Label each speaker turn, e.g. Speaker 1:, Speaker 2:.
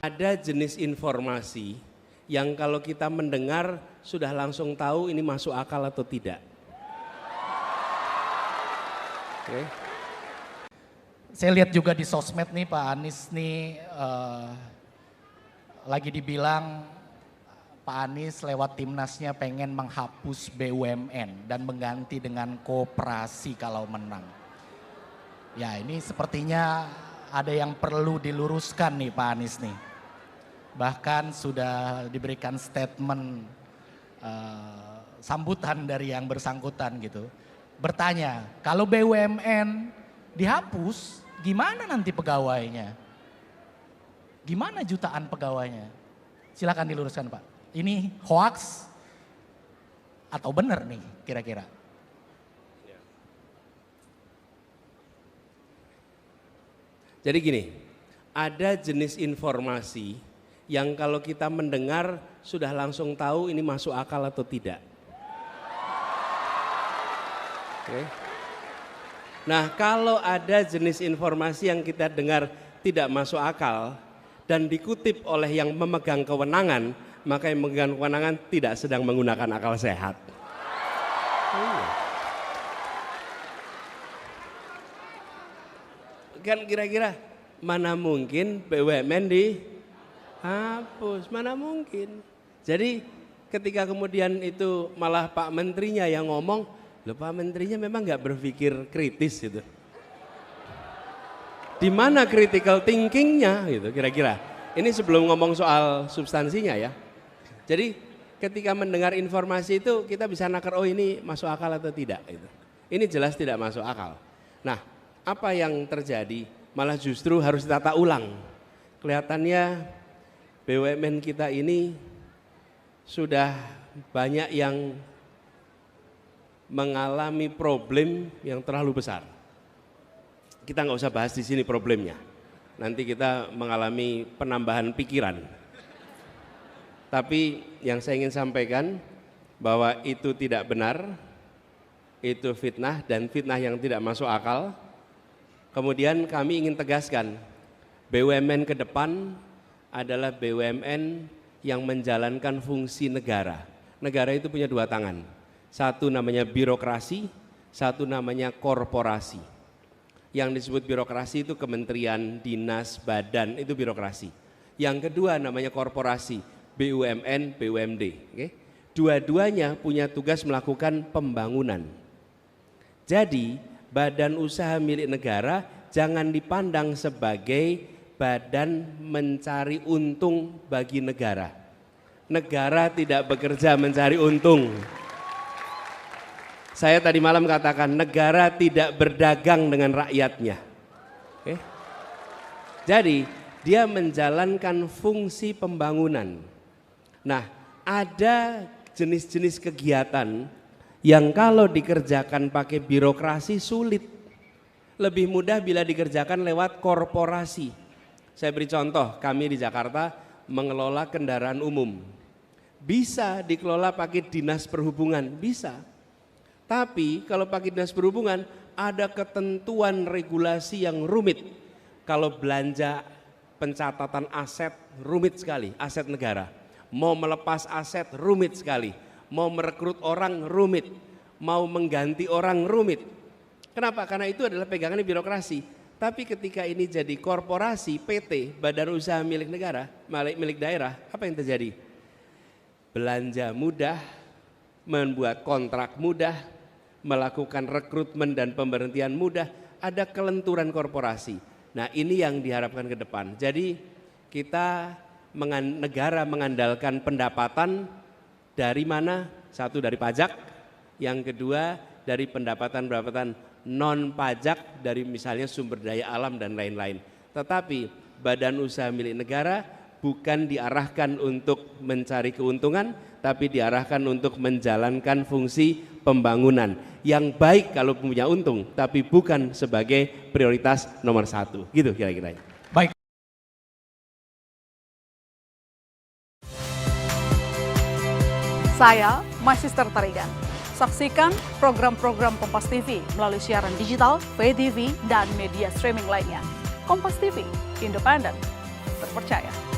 Speaker 1: Ada jenis informasi yang kalau kita mendengar sudah langsung tahu ini masuk akal atau tidak. Oke.
Speaker 2: Saya lihat juga di sosmed nih Pak Anies nih lagi dibilang Pak Anies lewat timnasnya pengen menghapus BUMN dan mengganti dengan koperasi kalau menang. Ya ini sepertinya ada yang perlu diluruskan nih Pak Anies nih. Bahkan sudah diberikan statement sambutan dari yang bersangkutan gitu. Bertanya, kalau BUMN dihapus, gimana nanti pegawainya? Gimana jutaan pegawainya? Silakan diluruskan Pak. Ini hoax atau benar nih kira-kira?
Speaker 1: Jadi gini, ada jenis informasi yang kalau kita mendengar sudah langsung tahu ini masuk akal atau tidak. Oke. Nah, kalau ada jenis informasi yang kita dengar tidak masuk akal dan dikutip oleh yang memegang kewenangan, maka yang memegang kewenangan tidak sedang menggunakan akal sehat. Kan kira-kira mana mungkin BUMN dihapus, mana mungkin. Jadi ketika kemudian itu malah Pak Menterinya yang ngomong, loh Pak Menterinya memang nggak berpikir kritis gitu. Di mana critical thinkingnya gitu kira-kira. Ini sebelum ngomong soal substansinya ya. Jadi ketika mendengar informasi itu kita bisa nakar, oh ini masuk akal atau tidak gitu. Ini jelas tidak masuk akal. Nah, apa yang terjadi? Malah justru harus ditata ulang. Kelihatannya BUMN kita ini sudah banyak yang mengalami problem yang terlalu besar. Kita nggak usah bahas di sini problemnya. Nanti kita mengalami penambahan pikiran. Tapi yang saya ingin sampaikan bahwa itu tidak benar, itu fitnah dan fitnah yang tidak masuk akal. Kemudian kami ingin tegaskan, BUMN ke depan adalah BUMN yang menjalankan fungsi negara. Negara itu punya dua tangan, satu namanya birokrasi, satu namanya korporasi. Yang disebut birokrasi itu kementerian, dinas, badan, itu birokrasi. Yang kedua namanya korporasi, BUMN, BUMD. Okay? Dua-duanya punya tugas melakukan pembangunan. Jadi badan usaha milik negara jangan dipandang sebagai badan mencari untung bagi negara. Negara tidak bekerja mencari untung. Saya tadi malam katakan negara tidak berdagang dengan rakyatnya. Oke? Jadi dia menjalankan fungsi pembangunan. Nah, ada jenis-jenis kegiatan yang kalau dikerjakan pakai birokrasi sulit. Lebih mudah bila dikerjakan lewat korporasi. Saya beri contoh, kami di Jakarta mengelola kendaraan umum. Bisa dikelola pakai dinas perhubungan, bisa. Tapi kalau pakai dinas perhubungan ada ketentuan regulasi yang rumit. Kalau belanja pencatatan aset rumit sekali, aset negara. Mau melepas aset rumit sekali. Mau merekrut orang rumit, mau mengganti orang rumit. Kenapa? Karena itu adalah pegangan birokrasi. Tapi ketika ini jadi korporasi, PT, badan usaha milik negara, milik daerah, apa yang terjadi? Belanja mudah, membuat kontrak mudah, melakukan rekrutmen dan pemberhentian mudah, ada kelenturan korporasi. Nah ini yang diharapkan ke depan. Jadi kita negara mengandalkan pendapatan dari mana? Satu dari pajak, yang kedua dari pendapatan non pajak dari misalnya sumber daya alam dan lain-lain. Tetapi badan usaha milik negara bukan diarahkan untuk mencari keuntungan, tapi diarahkan untuk menjalankan fungsi pembangunan yang baik kalau punya untung, tapi bukan sebagai prioritas nomor satu. Gitu kira-kira.
Speaker 2: Baik.
Speaker 3: Saya, My Sister Tarigan. Saksikan program-program Kompas TV melalui siaran digital, pay TV, dan media streaming lainnya. Kompas TV, independen, terpercaya.